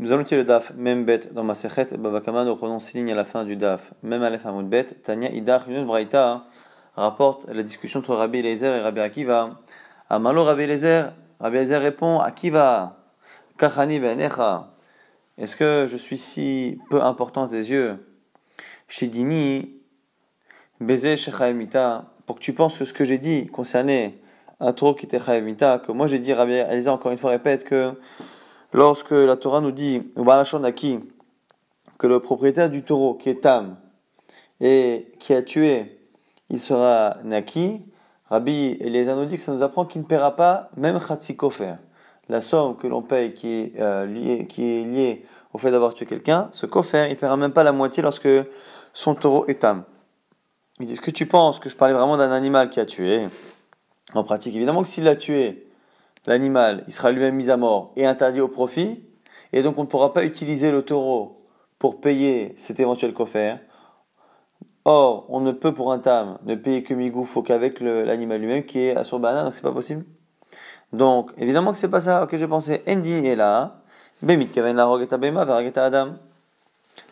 Nous allons tirer le daf, même bête dans ma sechet, Babakama, nous reprenons 6 lignes à la fin du daf, même Aleph Hamoud bête, Tanya Idach, Yunus Braïta, rapporte la discussion entre Rabbi Eliezer et Rabbi Akiva. Amalo Rabbi Eliezer répond, Akiva, Kachani Be'enecha, est-ce que je suis si peu important à tes yeux? Shidini, Beze Shechaemita, pour que tu penses que ce que j'ai dit concernait un taureau qui était Chaemita, que moi j'ai dit, Rabbi Eliezer encore une fois répète que lorsque la Torah nous dit, au Balachon Naki, que le propriétaire du taureau qui est Tam et qui a tué, il sera Naki, Rabbi Eliezer nous dit que ça nous apprend qu'il ne paiera pas même Chatsi Kofer. La somme que l'on paye qui est liée au fait d'avoir tué quelqu'un, ce Kofer, il ne paiera même pas la moitié lorsque son taureau est Tam. Il dit, est-ce que tu penses que je parlais vraiment d'un animal qui a tué? En pratique, évidemment que s'il a tué, l'animal, il sera lui-même mis à mort et interdit au profit, et donc on ne pourra pas utiliser le taureau pour payer cet éventuel coffert. Or, on ne peut pour un tam ne payer que migoufo qu'avec l'animal lui-même qui est assurbana, donc c'est pas possible. Donc, évidemment que c'est pas ça que j'ai pensé. Endi est là, bemit kaven la rogeta bema verageta adam.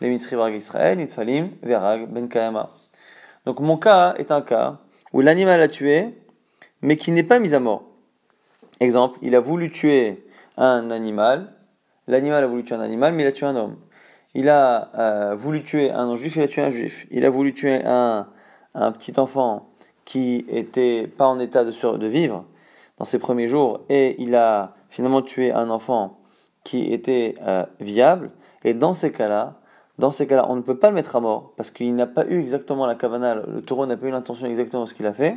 Les mitzri varag Israël, nitfalim verag ben kayama. Donc mon cas est un cas où l'animal a tué, mais qui n'est pas mis à mort. Exemple, il a voulu tuer un animal, l'animal a voulu tuer un animal, mais il a tué un homme. Il a voulu tuer un non-juif, il a tué un juif. Il a voulu tuer un petit enfant qui était pas en état de vivre dans ses premiers jours, et il a finalement tué un enfant qui était viable. Et dans ces cas-là, on ne peut pas le mettre à mort, parce qu'il n'a pas eu exactement la kavana, le taureau n'a pas eu l'intention exactement de ce qu'il a fait.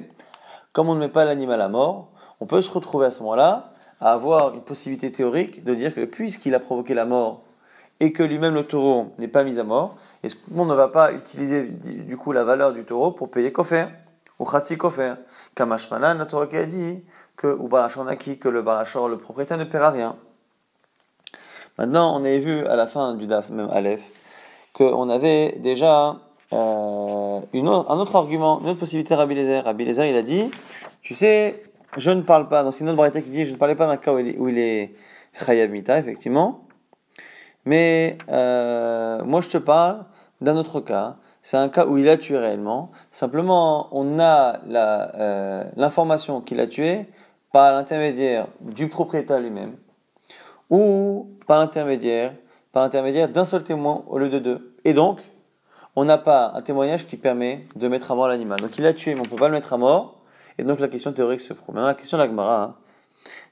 Comme on ne met pas l'animal à mort, on peut se retrouver à ce moment-là à avoir une possibilité théorique de dire que puisqu'il a provoqué la mort et que lui-même le taureau n'est pas mis à mort, est-ce qu'on ne va pas utiliser du coup la valeur du taureau pour payer kofer ou khatsi kofer? Kamashmalan, la Torah qui a dit que ou balachonaki, que le balachor, le propriétaire ne paiera rien. Maintenant, on avait vu à la fin du daf, même Aleph, qu'on avait déjà un autre argument, une autre possibilité Rabbi Eliezer. Rabbi Eliezer, il a dit, tu sais, je ne parle pas, dans une autre braïta qui dit, je ne parlais pas d'un cas où il est Chayav Mita, effectivement, mais moi je te parle d'un autre cas. C'est un cas où il a tué réellement. Simplement, on a l'information qu'il a tué par l'intermédiaire du propriétaire lui-même ou par l'intermédiaire d'un seul témoin au lieu de deux. Et donc, on n'a pas un témoignage qui permet de mettre à mort l'animal. Donc il a tué, mais on ne peut pas le mettre à mort. Et donc la question théorique se pose. Maintenant, la question de la Gemara,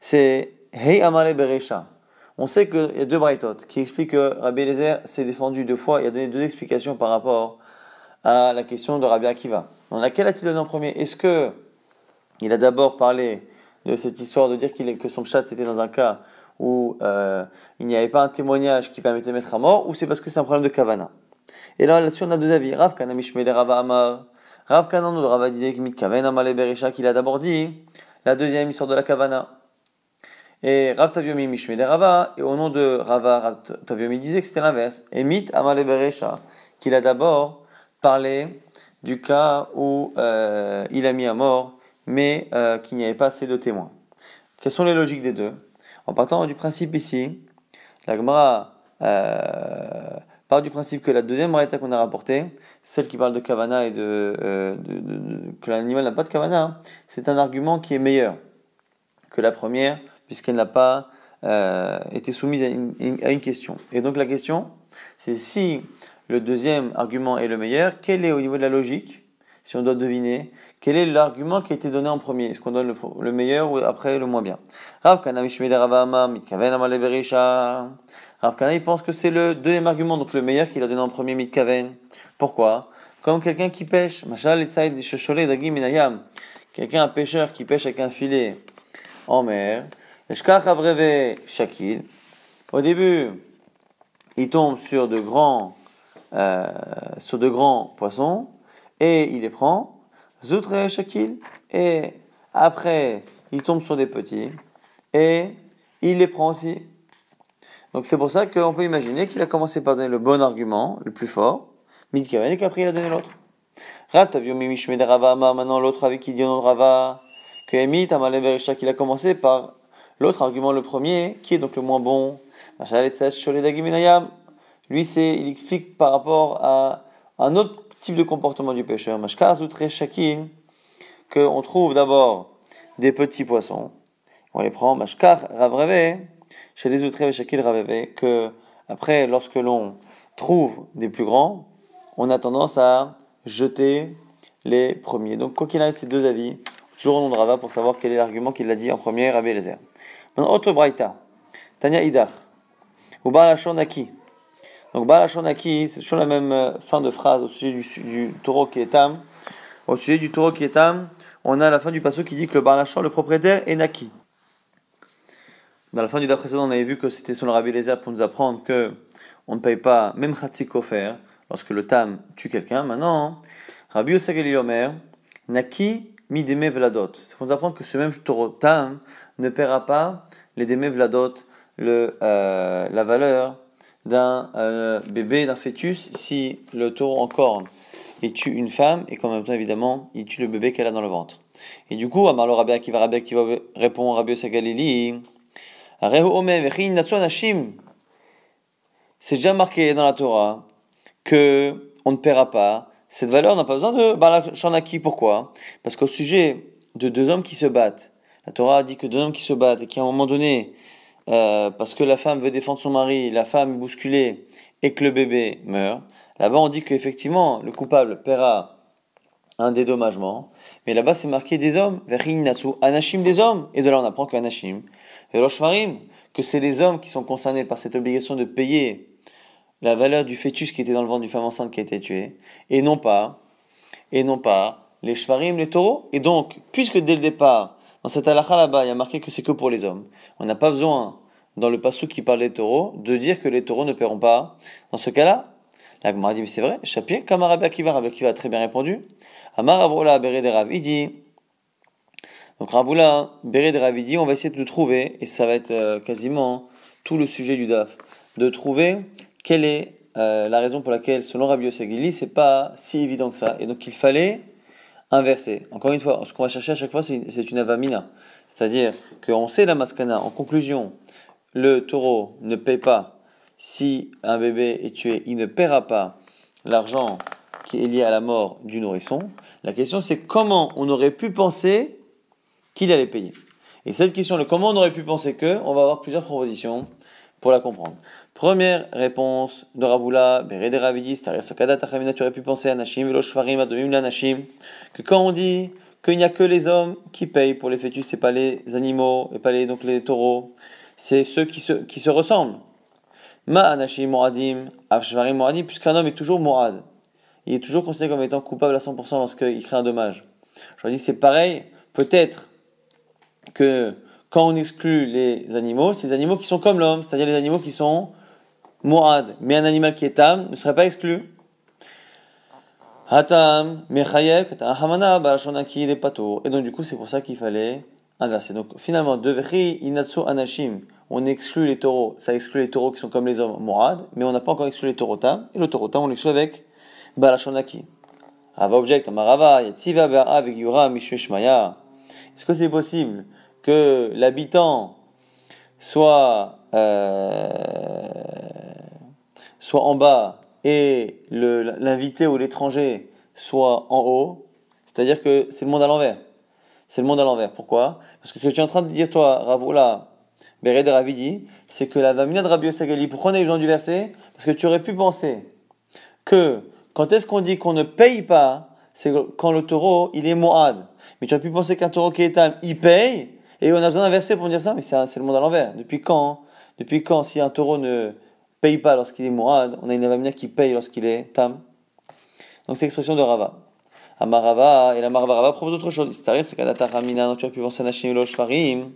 c'est Hey Amale Beresha. On sait qu'il y a deux braïtot qui expliquent que Rabbi Eliezer s'est défendu deux fois. Il a donné deux explications par rapport à la question de Rabbi Akiva. Dans laquelle a-t-il donné en premier? Est-ce que il a d'abord parlé de cette histoire de dire que son chat c'était dans un cas où il n'y avait pas un témoignage qui permettait de mettre à mort, ou c'est parce que c'est un problème de kavana? Et là-dessus, on a deux avis. Rav Kana Mishmede Rava Amar. Rav Kana de Rava disait que Mitkaven Amale Beresha, qu'il a d'abord dit la deuxième histoire de la Kavana. Et Rav Taviomi Mishmede Rava, et au nom de Rava, Rav Taviomi disait que c'était l'inverse. Et Mit Amale Beresha, qu'il a d'abord parlé du cas où il a mis à mort, mais qu'il n'y avait pas assez de témoins. Quelles sont les logiques des deux? En partant du principe ici, la Gemara part du principe que la deuxième braïta qu'on a rapportée, celle qui parle de kavana et que l'animal n'a pas de kavana, c'est un argument qui est meilleur que la première, puisqu'elle n'a pas été soumise à une question. Et donc la question, c'est si le deuxième argument est le meilleur, quel est au niveau de la logique, si on doit deviner, quel est l'argument qui a été donné en premier? Est-ce qu'on donne le meilleur ou après le moins bien? Rav Kana Mishmede Rava Amar Mitkaven Amale Beresha. Rav Kana, il pense que c'est le deuxième argument, donc le meilleur qu'il a donné en premier, Mitkaven. Pourquoi? Comme quelqu'un qui pêche, Mashal Esaïd Sheshole Dagim Minayam. Quelqu'un, un pêcheur qui pêche avec un filet en mer. Eshkach Abreve Shakil. Au début, il tombe sur de grands poissons et il les prend. Zoutre Shakil. Et après, il tombe sur des petits et il les prend aussi. Donc c'est pour ça qu'on peut imaginer qu'il a commencé par donner le bon argument, le plus fort, et qu'après il a donné l'autre. Rav Taviomi Mishmede Rava Amar, maintenant l'autre avis qui dit au nom de Rava, que Emit Amale Beresha, qu'il a commencé par l'autre argument, le premier, qui est donc le moins bon. Lui, il explique par rapport à un autre type de comportement du pêcheur. Qu'on trouve d'abord des petits poissons. On les prend, mashkar ravreve, chez les outres et shakil raveve, que après, lorsque l'on trouve des plus grands, on a tendance à jeter les premiers. Donc, quoi qu'il arrive, ces deux avis, toujours au nom de Rava pour savoir quel est l'argument qu'il a dit en premier, Rabbi Eliezer. Maintenant, autre braïta, Tanya Idach, ou Balachon Naki. Donc, Balachon Naki, c'est toujours la même fin de phrase au sujet du taureau qui est tam. Au sujet du taureau qui est tam, on a la fin du passage qui dit que le Balachon, le propriétaire, est Naki. Dans la fin du daf précédent, on avait vu que c'était selon Rabbi Eliezer pour nous apprendre que on ne paye pas même Khatsi Kofer lorsque le tam tue quelqu'un. Maintenant, Rabbi Yosef Omer, Naki mi deme vladot. C'est pour nous apprendre que ce même taureau tam ne paiera pas les deme vladot, la valeur d'un bébé, d'un fœtus, si le taureau en corne il tue une femme et qu'en même temps évidemment il tue le bébé qu'elle a dans le ventre. Et du coup, Amar le Rabbi Akiva répond Rabbi Yosef Galili. C'est déjà marqué dans la Torah que on ne paiera pas. Cette valeur n'a pas besoin de Balachanaki. Pourquoi? Parce qu'au sujet de deux hommes qui se battent, la Torah a dit que deux hommes qui se battent et qui à un moment donné, parce que la femme veut défendre son mari, la femme est bousculée et que le bébé meurt, là-bas on dit qu'effectivement le coupable paiera un dédommagement, mais là-bas c'est marqué des hommes, anashim des hommes, et de là on apprend que anashim, que c'est les hommes qui sont concernés par cette obligation de payer la valeur du fœtus qui était dans le ventre d'une femme enceinte qui a été tuée, et non pas les shvarim, les taureaux. Et donc, puisque dès le départ, dans cette halakha là-bas, il y a marqué que c'est que pour les hommes, on n'a pas besoin, dans le passou qui parle des taureaux, de dire que les taureaux ne paieront pas. Dans ce cas-là, la Gemara dit, mais c'est vrai, Chapier, comme Rabbi Akiva a très bien répondu. Amar Abroula Béré des Ravidi. Donc Raboula Béré des Ravidi, on va essayer de le trouver, et ça va être quasiment tout le sujet du DAF, de trouver quelle est la raison pour laquelle, selon Rabbi Yosef Gili, c'est pas si évident que ça. Et donc il fallait inverser. Encore une fois, ce qu'on va chercher à chaque fois, c'est une avamina. C'est-à-dire qu'on sait la maskana. En conclusion, le taureau ne paye pas. Si un bébé est tué, il ne paiera pas l'argent qui est lié à la mort du nourrisson. La question, c'est comment on aurait pu penser qu'il allait payer. Et cette question, le comment on aurait pu penser que, on va avoir plusieurs propositions pour la comprendre. Première réponse de Ravula, Béré de Ravidi, Sakada Tachamina, tu aurais pu penser à Nashim, Velo Shvarim, Adomim la Nashim, que quand on dit qu'il n'y a que les hommes qui payent pour les fœtus, c'est pas les animaux, et pas donc les taureaux, c'est ceux qui se ressemblent. Ma Anashim Moadim, Avshvarim Moadim, puisqu'un homme est toujours Moad. Il est toujours considéré comme étant coupable à 100% lorsqu'il crée un dommage. Je dis c'est pareil, peut-être que quand on exclut les animaux, c'est les animaux qui sont comme l'homme, c'est-à-dire les animaux qui sont Moad, mais un animal qui est tam ne serait pas exclu. Hatam, Mechayev, Hamana, Balashonaki, des patos. Et donc du coup c'est pour ça qu'il fallait inverser. Donc finalement, Devri, Inatsu, Anashim, on exclut les taureaux, ça exclut les taureaux qui sont comme les hommes Moad, mais on n'a pas encore exclu les taureaux tam, et le taureau tam on l'exclut avec Balashonaki. Rava objecte, Amarava, Yatsiva, Be'ara, avec Yura, Mishmeshmaya. Est-ce que c'est possible que l'habitant soit en bas et l'invité ou l'étranger soit en haut? C'est-à-dire que c'est le monde à l'envers. C'est le monde à l'envers. Pourquoi? Parce que ce que tu es en train de dire, toi, Ravoula, Béred et Ravidi, c'est que la Vamina de Rabbi Yosef Gali, pourquoi on a eu besoin du verset? Parce que tu aurais pu penser que quand est-ce qu'on dit qu'on ne paye pas, c'est quand le taureau, il est Moad. Mais tu aurais pu penser qu'un taureau qui est tam, il paye, et on a besoin d'un verset pour dire ça, mais c'est le monde à l'envers. Depuis quand, si un taureau ne paye pas lorsqu'il est Moad, on a une avamina qui paye lorsqu'il est tam? Donc c'est l'expression de Rava. Amarava, et la Marava propose autre chose. C'est Kadata Ramina, donc tu aurais pu penser à Nashim Lo Shvarim,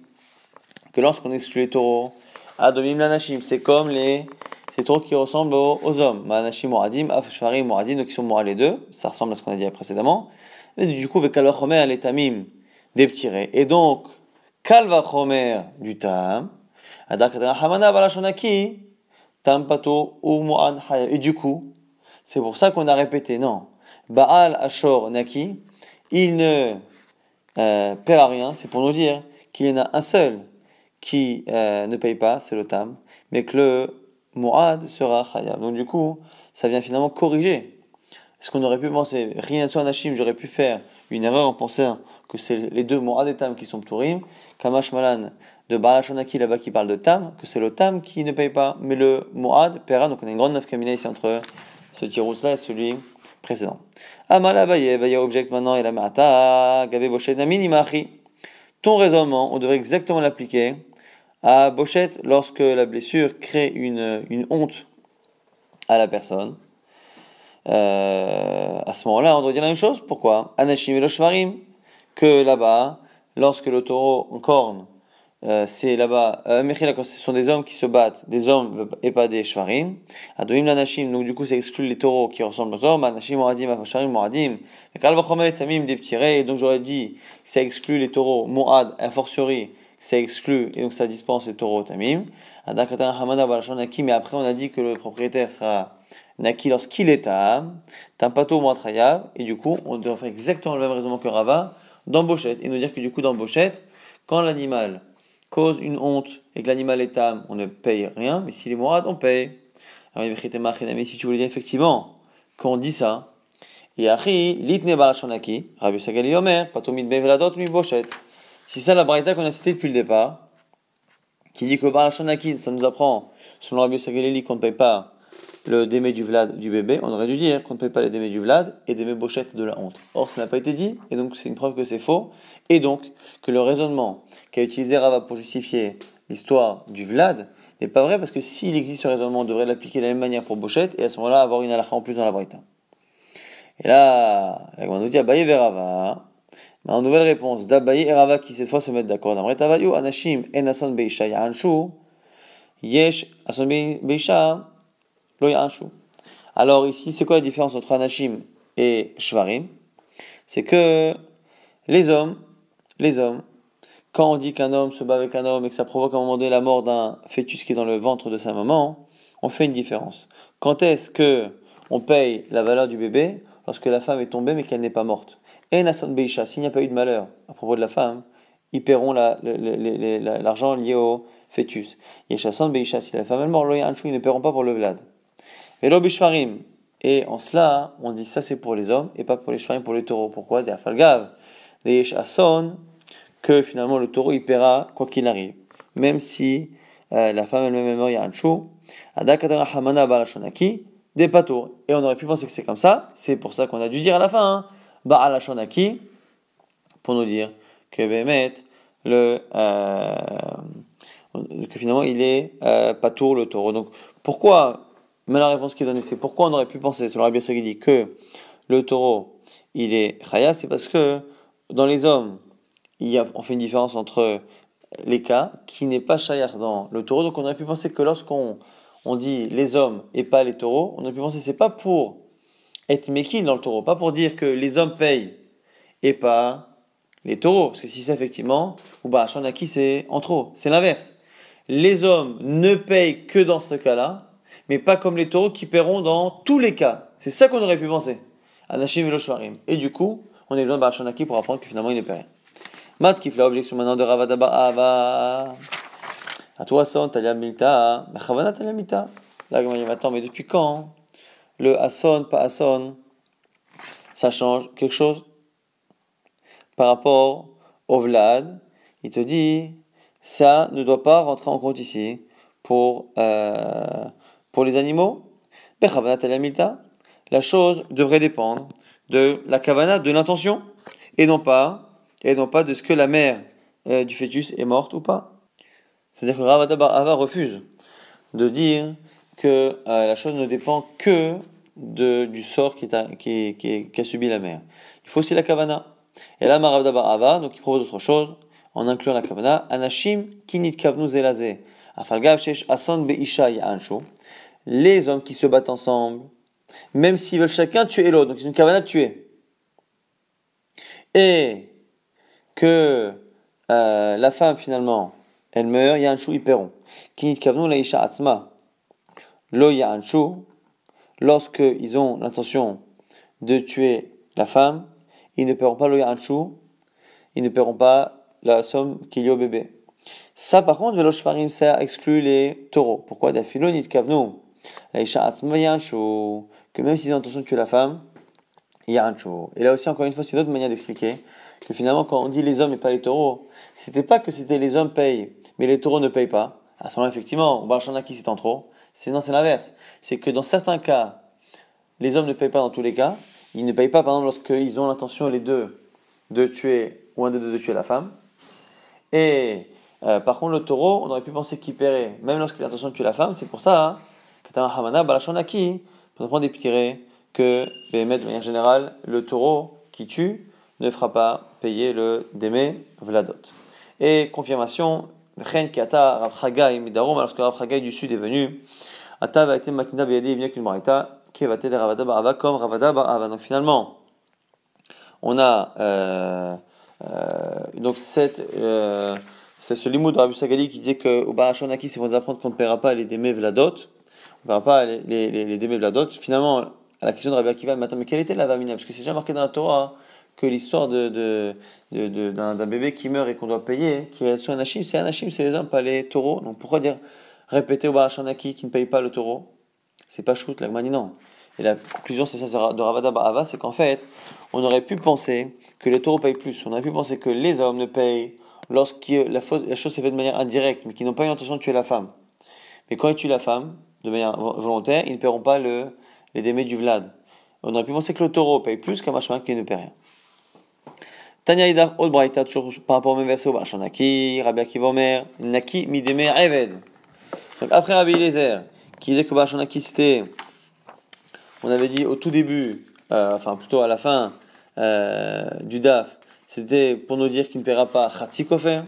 que lorsqu'on exclut les taureaux, Adomim la Nashim, c'est comme ces taureaux qui ressemblent aux hommes. Manashim Moadim, Afshvarim Moadim, donc ils sont Moad les deux, ça ressemble à ce qu'on a dit précédemment. Et du coup, Vekal Vachomer, les Tamim, des petits raies. Et donc, Kal Vachomer du Tam, Adakatana Hamana Balashonaki, Tam Pato, ou Moad Haya. Et du coup, c'est pour ça qu'on a répété, non. Baal Ashor Naki, il ne paiera rien, c'est pour nous dire qu'il y en a un seul qui ne paye pas, c'est le Tam. mais que le mu'ad sera chayav. Donc du coup, ça vient finalement corriger ce qu'on aurait pu penser. Rien sur Anashim, j'aurais pu faire une erreur en pensant que c'est les deux mu'ad et tam qui sont pturim. Kamash malan de Baal HaShonaki là-bas qui parle de tam, que c'est le tam qui ne paye pas, mais le mu'ad paiera. Donc on a une grande nafkamina ici entre ce tirous là et celui précédent. Amal Abaye, Abaye objecte maintenant, il a mata, Gabe Boshet Namin Imachi. Ton raisonnement, on devrait exactement l'appliquer à Boshet lorsque la blessure crée une honte à la personne. À ce moment-là, on doit dire la même chose. Pourquoi Anashim et Shvarim, que là-bas, lorsque le taureau en corne, c'est là-bas, ce sont des hommes qui se battent, des hommes et pas des shvarim. Adoim l'anashim, donc du coup, ça exclut les taureaux qui ressemblent aux hommes. Anashim moadim, shvarim moadim. Et kal vachomel tamim des petits rays, donc j'aurais dit, ça exclut les taureaux moad, a fortiori, ça exclut, et donc ça dispense les taureaux tamim. Adakatan hamada balashon naki, mais après on a dit que le propriétaire sera naki lorsqu'il est tam, tampato moatrayav, et du coup, on doit faire exactement le même raisonnement que Rava dans Bochette, et nous dire que du coup, dans Bochette, quand l'animal cause une honte et que l'animal est âme, on ne paye rien, mais s'il est mourad, on paye. Alors, si tu voulais dire effectivement, quand on dit ça, et Achi, litne balashonaki, Rabbi Sagali Omer, patomid beveladot mi bochet. Si ça, la braïta qu'on a citée depuis le départ, qui dit que balashonaki, ça nous apprend, selon Rabbi Sagali, qu'on ne paye pas le démé du vlad du bébé, on aurait dû dire qu'on ne paye pas les démés du vlad et démés bochettes de la honte. Or, ça n'a pas été dit, et donc c'est une preuve que c'est faux, et donc que le raisonnement qu'a utilisé Rava pour justifier l'histoire du vlad n'est pas vrai, parce que s'il existe ce raisonnement, on devrait l'appliquer de la même manière pour bochette, et à ce moment-là avoir une halakha en plus dans la braïta. Et là, on nous dit Abaye et Rava. En nouvelle réponse d'Abaye et Rava qui cette fois se mettent d'accord. D'Amret Avayu, Anashim, En Beisha, Yahanshu, Yesh, Ason Beisha, alors ici, c'est quoi la différence entre Anashim et Shvarim? C'est que les hommes, quand on dit qu'un homme se bat avec un homme et que ça provoque à un moment donné la mort d'un fœtus qui est dans le ventre de sa maman, on fait une différence. Quand est-ce que on paye la valeur du bébé? Lorsque la femme est tombée mais qu'elle n'est pas morte. Et Nasson Beisha, s'il n'y a pas eu de malheur à propos de la femme, ils paieront l'argent lié au fœtus. Yeshasson Beisha, si la femme est morte, ils ne paieront pas pour le vlad. Et l'obishvarim. Et en cela, on dit ça c'est pour les hommes et pas pour les shvarim, pour les taureaux. Pourquoi? Des afalgav, des yeshasson, que finalement le taureau il paiera quoi qu'il arrive. Même si la femme elle-même est morte, il y a un chou. Adakatara hamana balashonaki, des patours. Et on aurait pu penser que c'est comme ça. C'est pour ça qu'on a dû dire à la fin, hein, balashonaki, pour nous dire que Bémet, que finalement il est patour le taureau. Donc pourquoi? Mais la réponse qui est donnée, c'est pourquoi on aurait pu penser, selon Rabbi Yossi, dit que le taureau, il est chaya, c'est parce que dans les hommes, on fait une différence entre les cas qui n'est pas shayach dans le taureau. Donc on aurait pu penser que lorsqu'on dit les hommes et pas les taureaux, on aurait pu penser que c'est pas pour être mekil dans le taureau, pas pour dire que les hommes payent et pas les taureaux. Parce que si c'est effectivement, ou bah, Shanaki, c'est en trop, c'est l'inverse. Les hommes ne payent que dans ce cas-là, mais pas comme les taureaux qui paieront dans tous les cas. C'est ça qu'on aurait pu penser. Anashim et Shvarim. Et du coup, on a besoin de Barashanaki pour apprendre que finalement il ne paie rien. Mat qui fait l'objection maintenant de Ravadaba Ava. À toi, son, Talia Milta. Machavana Talia Milta. Là, il dit, attends, mais depuis quand le Asson, pas Asson, ça change quelque chose par rapport au Vlad? Il te dit, ça ne doit pas rentrer en compte ici pour les animaux. La chose devrait dépendre de la kavana, de l'intention, et non pas de ce que la mère du fœtus est morte ou pas. C'est-à-dire que Ravada Bar Ava refuse de dire que la chose ne dépend que du sort qu'a subi la mère. Il faut aussi la kavana. Et là, Ravada Bar Ava, donc il propose autre chose, en incluant la kavana, Anashim kinit kavnu zelazeh, afalgav shesh ason be'isha ya'anshu. Les hommes qui se battent ensemble, même s'ils veulent chacun tuer l'autre, donc c'est une kavana de tuer, et que la femme finalement, elle meurt, ya'anshu ils paieront. Kinit kavnu la'isha atzma, lo ya'anshu, lorsqu'ils ont l'intention de tuer la femme, ils ne paieront pas lo ya'anshu, ils ne paieront pas la somme qu'il y a au bébé. Ça, par contre, Velo Shvarim, ça exclut les taureaux. Pourquoi Dafilo Nitkavnu, la Isha Atzma Yancho, que même s'ils ont l'intention de tuer la femme, il y a un show. Et là aussi, encore une fois, c'est une autre manière d'expliquer que finalement, quand on dit les hommes et pas les taureaux, c'était pas que c'était les hommes payent, mais les taureaux ne payent pas. À ce moment-là, effectivement, on va qui c'est en trop. Non, c'est l'inverse. C'est que dans certains cas, les hommes ne payent pas dans tous les cas. Ils ne payent pas, par exemple, lorsqu'ils ont l'intention, les deux, de tuer, ou un des deux de tuer la femme. Et par contre, le taureau, on aurait pu penser qu'il paierait, même lorsqu'il a l'intention de tuer la femme. C'est pour ça, Katana Hamana, Balashonaki, pour prendre des petits que, de manière générale, le taureau qui tue ne fera pas payer le Démé Vladot. Et confirmation, Chen Kiata Rav Chagai Midarom, lorsque Rav Chagai du Sud est venu, Ata va été Matina Beyadi, il vient qu'une Marita, qui va être Ravada Barava comme Ravada Barava. Donc finalement, on a donc c'est ce limoud de Rabbi Sagali qui disait que au Barashonaki, c'est pour nous apprendre qu'on ne paiera pas les Démé Vladot. On ne verra pas les Démé Vladot. Finalement, à la question de Rabbi Akiva, mais attends, mais quelle était la Vamina? Parce que c'est déjà marqué dans la Torah que l'histoire d'un bébé qui meurt et qu'on doit payer, qui est sur un Hachim, c'est les hommes, pas les taureaux. Donc pourquoi dire répéter au Barashanaki qui ne paye pas le taureau? C'est pas shoot, la Gmani, non. Et la conclusion, c'est ça de Ravada Ba'ava, c'est qu'en fait, on aurait pu penser que les taureaux payent plus. On aurait pu penser que les hommes ne payent lorsque la chose s'est faite de manière indirecte, mais qui n'ont pas eu l'intention de tuer la femme. Mais quand ils tuent la femme, de manière volontaire, ils ne paieront pas les démés du Vlad. On aurait pu penser que le taureau paye plus qu'un machin qui ne paie rien. Tanya Idar Od Braïta, toujours par rapport au même verset, au Barashanaki, Rabbi Akiva Omer, Naki Mideme Eved. Donc après Rabbi Eliezer, qui disait que Barashanaki c'était, on avait dit au tout début, enfin plutôt à la fin du DAF, c'était pour nous dire qu'il ne paiera pas Khatsi Kofer.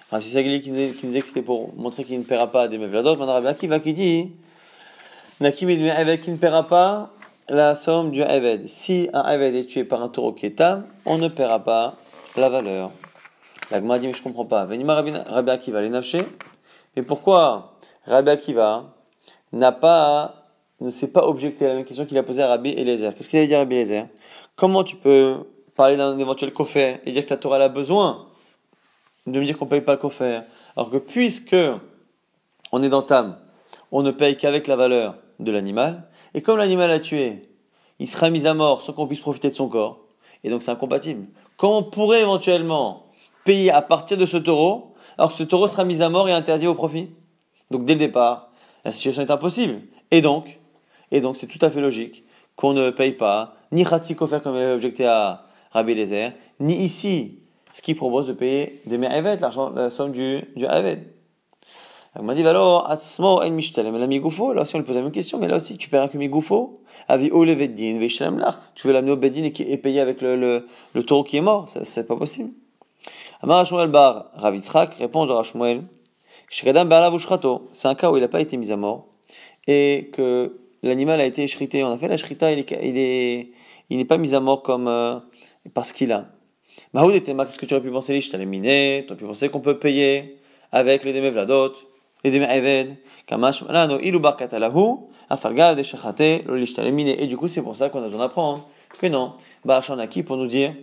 Rabbi Sagli qui nous disait que c'était pour montrer qu'il ne paiera pas des Mevladot. Maintenant Rabbi Akiva qui dit Naki Mideme Eved, qui ne paiera pas la somme du Eved. Si un Eved est tué par un taureau qui est tam, on ne paiera pas la valeur. La Gemara dit, mais je ne comprends pas. Venima Rabbi Akiva, les nafché. Mais pourquoi Rabbi Akiva ne s'est pas objecté à la même question qu'il a posée à Rabbi Eliezer? Qu'est-ce qu'il a dit à Rabbi Eliezer? Comment tu peux parler d'un éventuel kofer et dire que la Torah a besoin de me dire qu'on ne paye pas le kofer, alors que puisque on est dans Tam, on ne paye qu'avec la valeur de l'animal, et comme l'animal a tué, il sera mis à mort sans qu'on puisse profiter de son corps, et donc c'est incompatible. Comment on pourrait éventuellement payer à partir de ce taureau, alors que ce taureau sera mis à mort et interdit au profit? Donc dès le départ, la situation est impossible. Et donc c'est tout à fait logique qu'on ne paye pas, ni Khatsi Kofer comme il avait objecté à Rabbi Eliezer, ni ici, ce qui propose de payer des Me'avet, la somme du Aved. On m'a dit, alors, Atzmo en Mishtalem, la Migoufo, là aussi on lui pose la même question, mais là aussi tu paieras que Migoufo, Avi Ole Veddin, Veishalem Lach, tu veux l'amener au Beddin et payer avec le taureau qui est mort, c'est pas possible. Amar Shmuel Bar, Rav Yitzhak, répond à Shmuel, Shekadam Ba'alav Ushrato, c'est un cas où il n'a pas été mis à mort, et que l'animal a été shrité. On a fait la shrita, il n'est pas mis à mort comme parce qu'il a. Mahoud était ma, qu'est-ce que tu aurais pu penser? Je t'allais miner, tu aurais pu penser qu'on peut payer avec les démé vladot, les démé eved, kamash malano ilu barkatalahu, afalgav de shachate, lolish t'allais miner. Et du coup, c'est pour ça qu'on a besoin d'apprendre que non, Ba'achanaki pour nous dire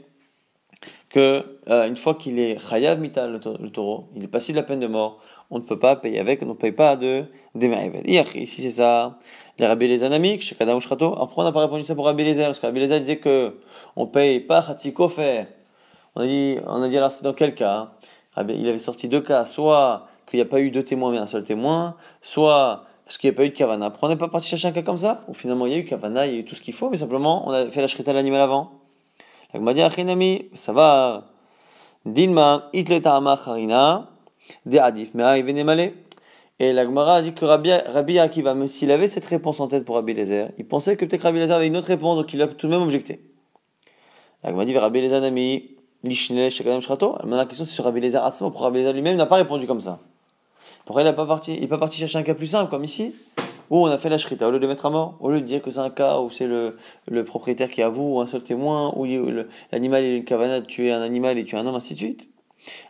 que une fois qu'il est chayav mita le taureau, il est passible de la peine de mort, on ne peut pas payer avec, on ne paye pas de démé ici c'est ça. Les Rabbi Eliezer Namik, chez Kadam Ushrato. Après, on n'a pas répondu ça pour Rabbi Eliezer, parce que Rabbi Eliezer disait que on paye pas Khatsi Kofer. On a dit alors c'est dans quel cas? Il avait sorti deux cas, soit qu'il n'y a pas eu deux témoins mais un seul témoin, soit parce qu'il n'y a pas eu de kavana. Après, on n'est pas parti chercher un cas comme ça, ou finalement il y a eu kavana, il y a eu tout ce qu'il faut, mais simplement on a fait la shrita de l'animal avant. Donc, m'a dit Achinami, ça va. Dinma, itleta ama charina, de adif, mais il venait Et la Gemara a dit que Rabbi Akiva, même s'il avait cette réponse en tête pour Rabbi Eliezer, il pensait que peut-être Rabbi Eliezer avait une autre réponse, donc il a tout de même objecté. La Gemara dit Rabbi Eliezer Nami, Lishnele Shekadam Shrato. Maintenant la question c'est sur Rabbi Eliezer Atzmo, pour Rabbi Eliezer lui-même n'a pas répondu comme ça. Pourquoi il n'est pas parti chercher un cas plus simple, comme ici, où on a fait la shrita, au lieu de mettre à mort, au lieu de dire que c'est un cas où c'est le propriétaire qui avoue, ou un seul témoin, où l'animal il a une kavana de tuer un animal et tuer un homme, ainsi de suite.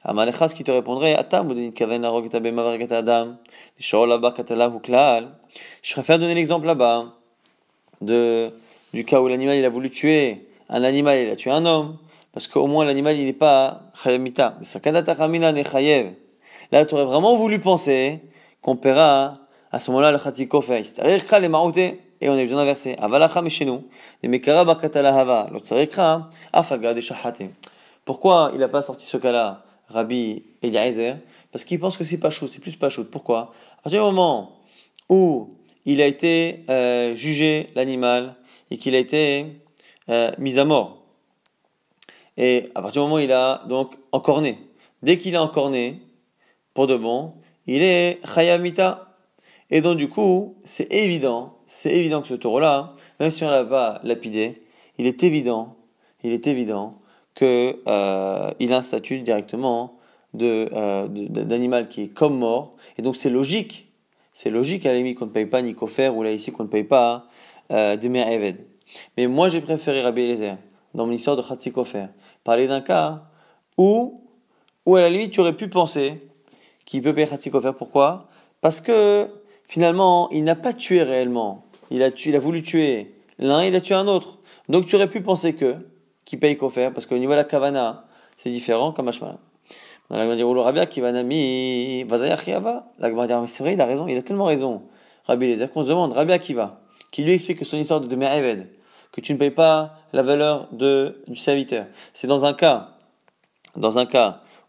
Amalechas qui te répondrait Atam ou d'une kavana rogata bemavargata adam, shol là-bas katala ou klal. Je préfère donner l'exemple là-bas du cas où l'animal il a voulu tuer un animal, il a tué un homme, parce qu'au moins l'animal il n'est pas chayamita. Sakadata chamina ne chayev. Là, tu aurais vraiment voulu penser qu'on paiera à ce moment-là le Khatsi Kofer. Et on est besoin d'inverser. Avalacha mais chez nous. Pourquoi il n'a pas sorti ce cas-là, Rabbi Eliezer? Parce qu'il pense que c'est pas chaud, c'est plus pas chaud. Pourquoi? À partir du moment où il a été jugé, l'animal, et qu'il a été mis à mort, et à partir du moment où il a donc encorné, dès qu'il est encorné, pour de bon, il est Chayamita. Et donc du coup, c'est évident que ce taureau-là, même si on ne l'a pas lapidé, il est évident que il a un statut directement d'animal qui est comme mort. Et donc c'est logique à la limite qu'on ne paye pas ni Kofer, ou là ici qu'on ne paye pas Demer Eved. Mais moi j'ai préféré Rabbi Eliezer, dans mon histoire de Khatsi Kofer, parler d'un cas où à la limite tu aurais pu penser qu'il peut payer Khatsi Kofer. Pourquoi? Parce que finalement, il n'a pas tué réellement. Il a voulu tuer l'un, il a tué un autre. Donc tu aurais pu penser qu'il paye Kofer, parce qu'au niveau de la Kavana, c'est différent comme Hashmala. La Gemara dit, oh, le Rabbi qui va nami, Vazaya Chiava. La Gemara dit, ah, c'est vrai, il a raison, il a tellement raison. Rabbi Eliezer, qu'on se demande, Rabbi Akiva, qui lui explique que son histoire de Demer Eved, que tu ne payes pas la valeur du serviteur. C'est dans un cas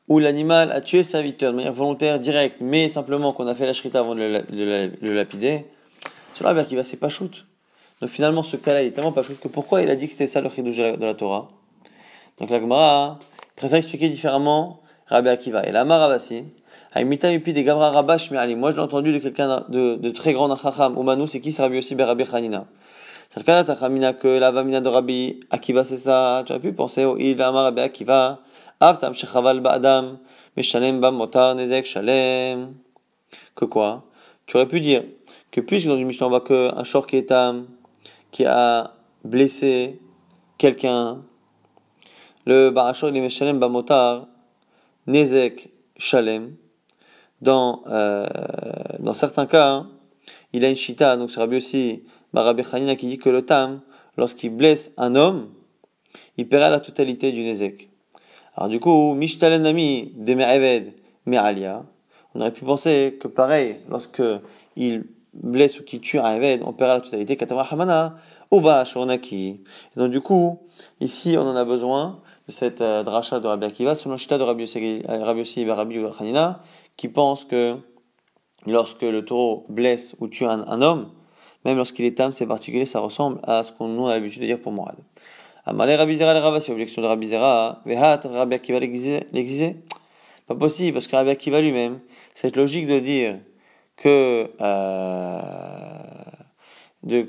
où l'animal a tué le serviteur de manière volontaire, directe, mais simplement qu'on a fait la shrita avant de le lapider, sur Rabbi Akiva, c'est pas shoot. Donc finalement, ce cas-là, il est tellement pas shoot que pourquoi il a dit que c'était ça le chidouj de la Torah? Donc la Gemara préfère expliquer différemment Rabbi Akiva. Et la Maravasi, Haïmita Yupi des Gavra Rabash Me'ali. Moi, je l'ai entendu de quelqu'un de très grand Chacham. Oumanu, c'est qui? C'est Rabbi aussi Rabbi Hanina. C'est le cas d'Atachamina que la Vamina de Rabbi Akiva, c'est ça. Tu aurais pu penser au Il Amar Rabbi Akiva. Avtam Shechaval Ba'adam. Meshalem Bam Motar Nezek Shalem. Que quoi? Tu aurais pu dire que puisque dans une Mishnah on voit qu'un shor qui a blessé quelqu'un, le Barachor il est Meshalem Bam Motar Nezek Shalem. Dans certains cas, hein, il a une shita, donc c'est Rabbi aussi, Rabbi Hanina qui dit que le tam, lorsqu'il blesse un homme, il paiera la totalité du nezek. Alors du coup, Mishtalem Nami de Me'eved Me'alia, on aurait pu penser que pareil, lorsque il blesse ou qu'il tue un Eved, on paiera la totalité, Katama Hamana, Uba Shornaki. Et donc du coup, ici on en a besoin de cette dracha de Rabbi Akiva, selon le shita de Rabbi Yossi et Rabbi Hanina, qui pense que lorsque le taureau blesse ou tue un homme, même lorsqu'il est tam, c'est particulier, ça ressemble à ce qu'on nous a l'habitude de dire pour Morad. Amalé Rabbi Zera le Rava, c'est objection de Rabbi Zera. Vehat, Rabbi Akiva l'exigeait. Pas possible, parce que Rabbi Akiva lui-même, cette logique de dire que,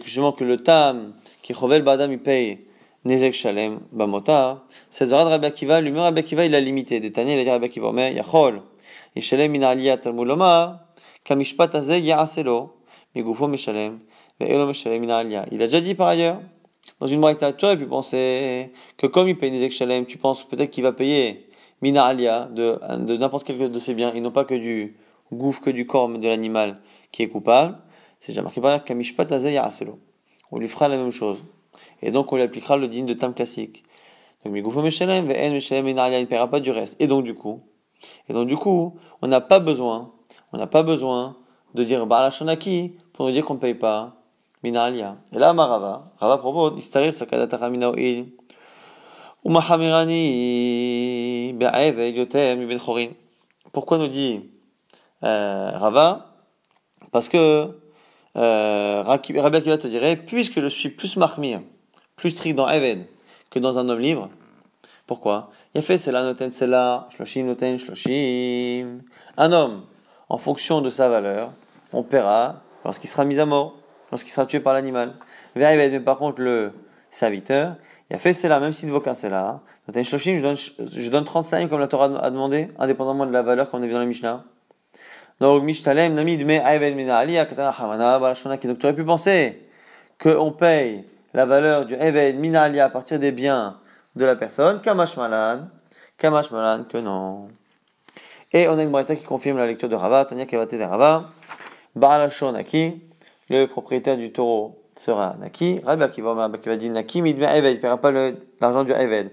justement que le tam, qui chovel badam, il paye Nezek Shalem, Bamota, cette Zera de Rabbi Akiva, lui-même Rabbi Akiva, il a limité. Détaillé, il a dit Rabbi Akiva, mais Yachol, Yishalem min aliyah Talmud Lomar, Kamishpat Azeh Ya'aselo, Migufo Meshalem, Ve'elo Meshalem min aliyah. Il a déjà dit par ailleurs, dans une braïta, tu aurais pu penser que comme il paye Nezek Shalem, tu penses peut-être qu'il va payer Mina Alia de n'importe quel de ses biens, et non pas que du gouffre, que du corps de l'animal qui est coupable. C'est déjà marqué par là, Kamishpat Azeh Ya'aselo. On lui fera la même chose. Et donc on lui appliquera le digne de Tam classique. Donc Migufo Meshalem, Ve'en Meshalem Mina Alia, il ne paiera pas du reste. Et donc du coup, on n'a pas besoin de dire Ba'ala Shonaki pour nous dire qu'on ne paye pas Mina Alia. Et là, Rava propose Istarir Sakadata Mina Oil Umahamirani Be'aeve Yoter Mi Ben Chorin. Pourquoi nous dit Rava? Parce que Rabbi Akiva te dirait, puisque je suis plus mahmir, plus strict dans Eved que dans un homme libre. Pourquoi? Il a fait c'est la noten c'est la shloshim noten shloshim. Un homme, en fonction de sa valeur, on paiera lorsqu'il sera mis à mort, lorsqu'il sera tué par l'animal. Mais par contre, le serviteur, il a fait c'est là, même s'il ne vaut qu'un c'est là. Noten shloshim, je donne 35 comme la Torah a demandé, indépendamment de la valeur qu'on a vu dans la Mishnah. Donc, Mishtalem, Namid, me Ayven Mina Ali, Akatana Hamana, Balashonaki. Donc, tu aurais pu penser qu'on paye la valeur du Ayven Mina Ali à partir des biens de la personne, Kamash Malan, que non. Et on a une braïta qui confirme la lecture de Rava, Tanya Kavate de Rava, Baalashon Naki, le propriétaire du taureau sera Naki, Rabbi Akiva dit Naki, Midme Eved, il ne paiera pas l'argent du Eved.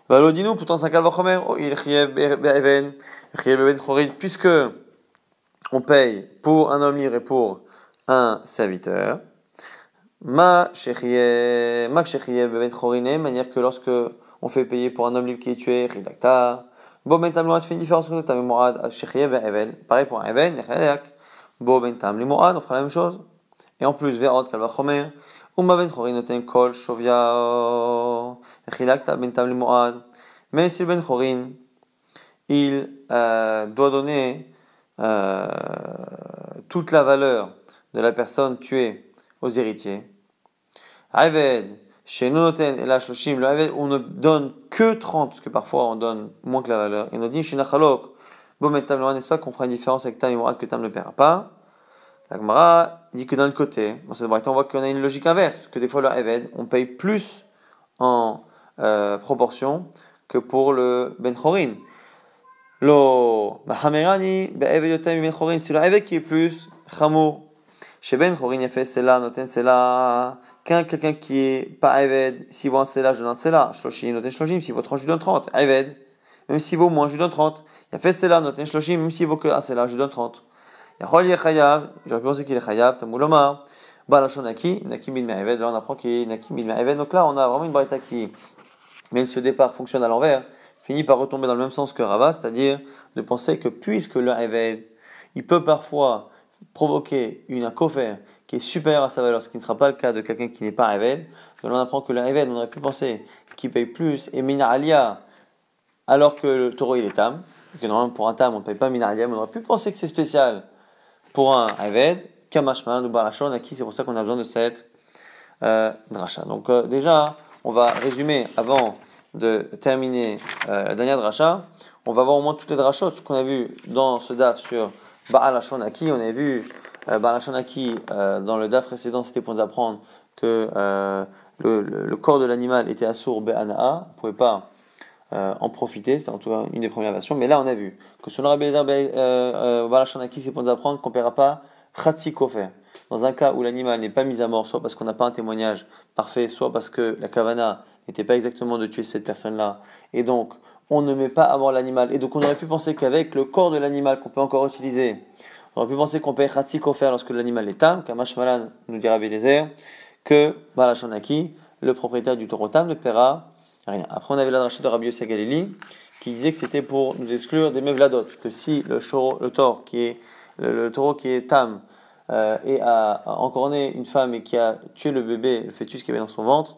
Valodinu, pourtant c'est un calvachomer, il chiev be'even, chiev be'ben chorin, puisque on paye pour un homme libre et pour un serviteur. Ma kshechiev be'ben chorine, manière que lorsque on fait payer pour un homme libre qui est tué, ridakta. Bo ben tam tu fais une différence entre tam mourad, kshechiev be'even, pareil pour un even, nechayak. Bo ben tam mourad, on fera la même chose. Et en plus, ve'od kalvachomer, uma ben chorin noten kol shovia, ridakta ben tam mourad. Mais si le ben chorin, il doit donner toute la valeur de la personne tuée aux héritiers. Aved, chez Nonoten et la Shoshim, le Aved, on ne donne que 30, parce que parfois on donne moins que la valeur. Et on dit chez Nachalok, Bomet Tam, n'est-ce pas qu'on fera une différence avec Tam et Mourad que Tam ne paiera pas. La Gemara dit que d'un autre côté, dans cette braquette, on voit qu'on a une logique inverse, parce que des fois le Aved, on paye plus en proportion que pour le Ben Chorin. Lo Mahamerani, Be'eved Yotem Ben Chorin, c'est le Aved qui est plus Chamour. Chez Ben Chorin, il a fait Sela, Noten Sela. Quelqu'un qui est pas Eved, s'il vaut un Sela, je donne un Sela. Shloshim, Noten Shloshim, s'il vaut 30, je donne 30. Eved, même s'il vaut moins, je donne 30. Il a fait Sela, Noten Shloshim, même s'il vaut que un Sela, je donne 30. Yachol Yechayav, j'aurais pu penser qu'il est Chayav, Tamouloma, Balashon Naki, Naki Bin Eved, là on apprend qu'il est Naki Bin Eved. Donc là on a vraiment une braïta qui, même si au départ fonctionne à l'envers, finit par retomber dans le même sens que Rava, c'est-à-dire de penser que puisque le Eved, il peut parfois provoquer un kofer qui est supérieur à sa valeur, ce qui ne sera pas le cas de quelqu'un qui n'est pas Eved. Donc on apprend que le Eved, on aurait pu penser qu'il paye plus, et Mina Alia, alors que le taureau il est Tam, que normalement pour un Tam on ne paye pas Mina Alia, mais on aurait pu penser que c'est spécial pour un Eved, Kamashman ou Barachon, à qui c'est pour ça qu'on a besoin de cette dracha. Donc déjà, on va résumer avant de terminer la dernière dracha. On va voir au moins toutes les drachot, ce qu'on a vu dans ce daf sur Baal Hashonaki. On a vu Baal Hashonaki dans le daf précédent, c'était pour nous apprendre que le corps de l'animal était assour be'ana'a, on ne pouvait pas en profiter, c'est en tout cas une des premières versions. Mais là, on a vu que selon Rabbi Eliezer Baal Hashonaki, c'est pour nous apprendre qu'on ne paiera pas Chatsi Kofer. Dans un cas où l'animal n'est pas mis à mort, soit parce qu'on n'a pas un témoignage parfait, soit parce que la kavana n'était pas exactement de tuer cette personne-là, et donc on ne met pas à mort l'animal, et donc on aurait pu penser qu'avec le corps de l'animal qu'on peut encore utiliser, on aurait pu penser qu'on paye Khatsi Kofer lorsque l'animal est tam, Kamash Malan nous dira Bédézer, que Balashonaki, le propriétaire du taureau tam, ne paiera rien. Après on avait la dracha de Rabbi Yossi Galili, qui disait que c'était pour nous exclure des mevladot, que si le taureau qui est tam, et a encore né une femme et qui a tué le bébé, le fœtus qui avait dans son ventre,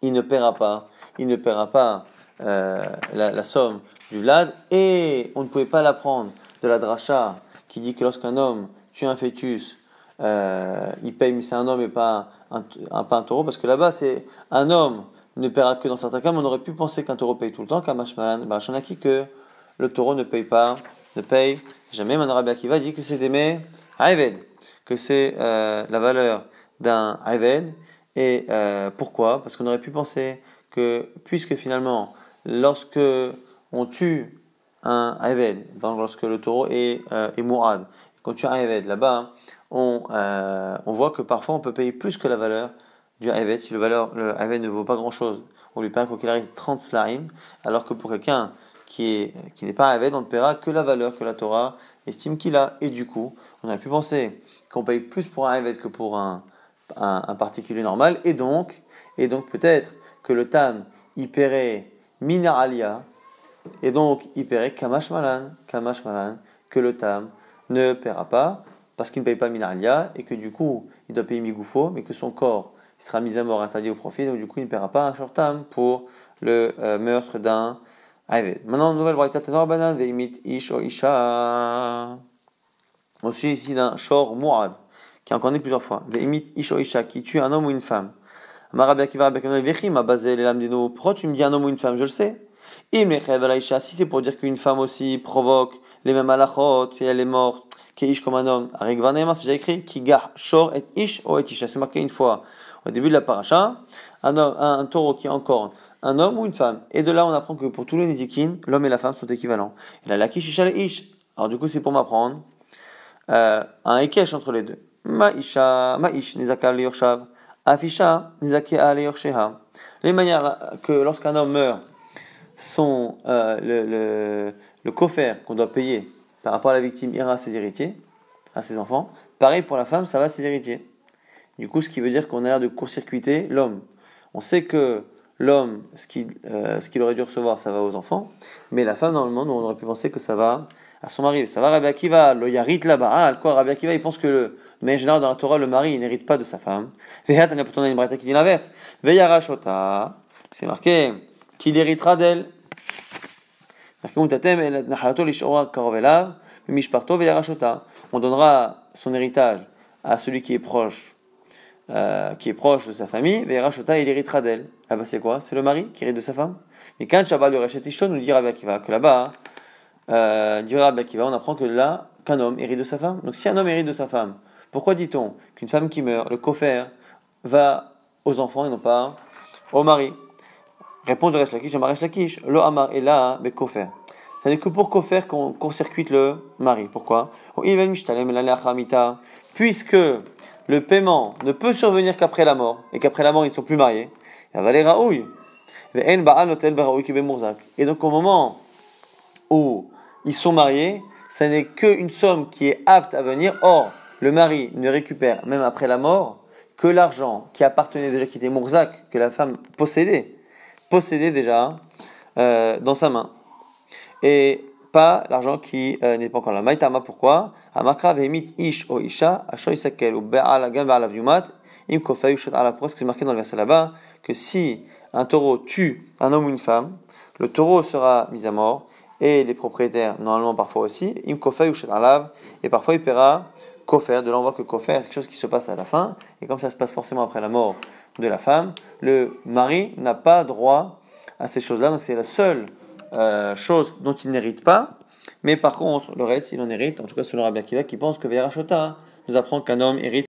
il ne paiera pas la somme du vlad, et on ne pouvait pas l'apprendre de la dracha qui dit que lorsqu'un homme tue un fœtus, il paye, mais c'est un homme et pas un taureau, parce que là-bas c'est un homme ne paiera que dans certains cas, mais on aurait pu penser qu'un taureau paye tout le temps, Kamashman, Barachanaki, que le taureau ne paye jamais. Maintenant Rabbi Akiva dit que c'est d'aimer Ayved, que c'est la valeur d'un Ayved. Et pourquoi ? Parce qu'on aurait pu penser que, puisque finalement, lorsque on tue un Ayved, lorsque le taureau est Mourad, quand on tue un Ayved, là-bas, on voit que parfois on peut payer plus que la valeur du Ayved. Si le Ayved ne vaut pas grand-chose, on lui paie quoi qu'il arrive 30 slaim, alors que pour quelqu'un qui n'est pas Ayved, on ne paiera que la valeur que la Torah estime qu'il a. Et du coup, on a pu penser qu'on paye plus pour un Ayved que pour un particulier normal, et donc peut-être que le Tam, il paierait Minaralia, et donc il paierait Kamash Malan, que le Tam ne paiera pas, parce qu'il ne paye pas Minaralia, et que du coup, il doit payer Migoufo, mais que son corps il sera mis à mort, interdit au profit, donc du coup, il ne paiera pas un short Tam pour le meurtre d'un Ayved. Maintenant, nouvelle braïta tenor banan, veimit ish o isha. Aussi ici d'un shor mu'ad, qui a encore né plusieurs fois. Veimit ish o isha, qui tue un homme ou une femme. Amarabi Akiva Rabbi Akiva vechim a basé les lamdino. Pourquoi tu me dis un homme ou une femme? Je le sais. Si c'est pour dire qu'une femme aussi provoque les mêmes halachot, et elle est morte, qui est ish comme un homme, c'est déjà écrit, qui gah shor et ish o et isha. C'est marqué une fois au début de la paracha, un taureau qui est encore un homme ou une femme. Et de là, on apprend que pour tous les nizikin, l'homme et la femme sont équivalents. Et la lakish isha le ish. Alors du coup, c'est pour m'apprendre un ekesh entre les deux. Ma ish nizaka le afisha nizake le yorsheha. Les manières que lorsqu'un homme meurt le coffre qu'on doit payer par rapport à la victime ira à ses héritiers, à ses enfants. Pareil pour la femme, ça va à ses héritiers. Du coup, ce qui veut dire qu'on a l'air de court-circuiter l'homme. On sait que l'homme, ce qu'il aurait dû recevoir, ça va aux enfants, mais la femme, normalement, on aurait pu penser que ça va à son mari. Ça va, Rabbi Akiva, le yarit là-bas. Ah, quoi, Rabbi Akiva, il pense que, mais en général, dans la Torah, le mari, il n'hérite pas de sa femme. Vehat, on a pourtant une braïta qui dit l'inverse. Veyarashota, c'est marqué qu'il héritera d'elle. On donnera son héritage à celui qui est proche de sa famille, Veyarashota, il héritera d'elle. Ah bah c'est quoi? C'est le mari qui hérite de sa femme. Mais quand Shabbat le Reshet Ishton nous dit Rabbi Akiva que là-bas, dit Rabbi Akiva, on apprend que là, qu'un homme hérite de sa femme. Donc si un homme hérite de sa femme, pourquoi dit-on qu'une femme qui meurt, le coffre, va aux enfants et non pas au mari? Réponse de Resh Lakish, Resh Lakish, lo amar et là, mais kofer. Ça n'est que pour kofer qu'on court-circuite le mari. Pourquoi? Puisque le paiement ne peut survenir qu'après la mort, et qu'après la mort ils ne sont plus mariés, et donc au moment où ils sont mariés, ça n'est qu'une somme qui est apte à venir. Or, le mari ne récupère, même après la mort, que l'argent qui appartenait déjà, qui était Mourzak, que la femme possédait déjà dans sa main. Et pas l'argent qui n'est pas encore là. Maïtama, pourquoi? Amakra vehemit ish o isha, asho isakel, ou be'al agan be'al avyumat, im kofay ushat ala. Pourquoi est-ce que c'est marqué dans le verset là-bas que si un taureau tue un homme ou une femme, le taureau sera mis à mort, et les propriétaires, normalement parfois aussi, im kofay ushat alav, et parfois il paiera kofer. De là on voit que kofer c'est quelque chose qui se passe à la fin, et comme ça se passe forcément après la mort de la femme, le mari n'a pas droit à ces choses-là, donc c'est la seule chose dont il n'hérite pas, mais par contre, le reste, il en hérite, en tout cas selon Rabbi Akiva, qui pense que Veyarashota nous apprend qu'un homme hérite